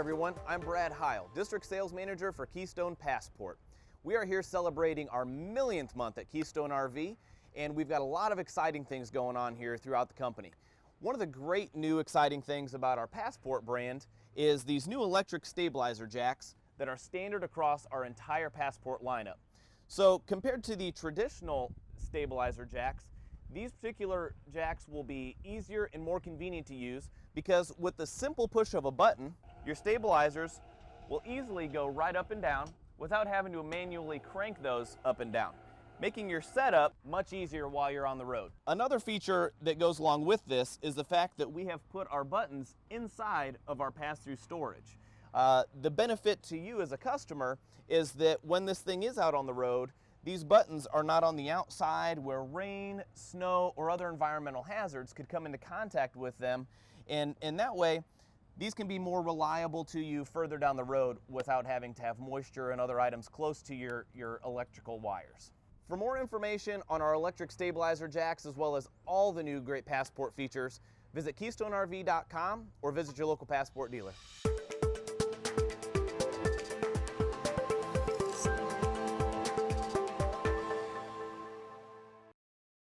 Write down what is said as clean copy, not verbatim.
everyone, I'm Brad Heil, District Sales Manager for Keystone Passport. We are here celebrating our millionth month at Keystone RV, and we've got a lot of exciting things going on here throughout the company. One of the great new exciting things about our Passport brand is these new electric stabilizer jacks that are standard across our entire Passport lineup. So compared to the traditional stabilizer jacks, these particular jacks will be easier and more convenient to use because with the simple push of a button, your stabilizers will easily go right up and down without having to manually crank those up and down, making your setup much easier while you're on the road. Another feature that goes along with this is the fact that we have put our buttons inside of our pass-through storage. The benefit to you as a customer is that when this thing is out on the road, these buttons are not on the outside where rain, snow, or other environmental hazards could come into contact with them. And that way, these can be more reliable to you further down the road without having to have moisture and other items close to your electrical wires. For more information on our electric stabilizer jacks, as well as all the new great Passport features, visit KeystoneRV.com or visit your local Passport dealer.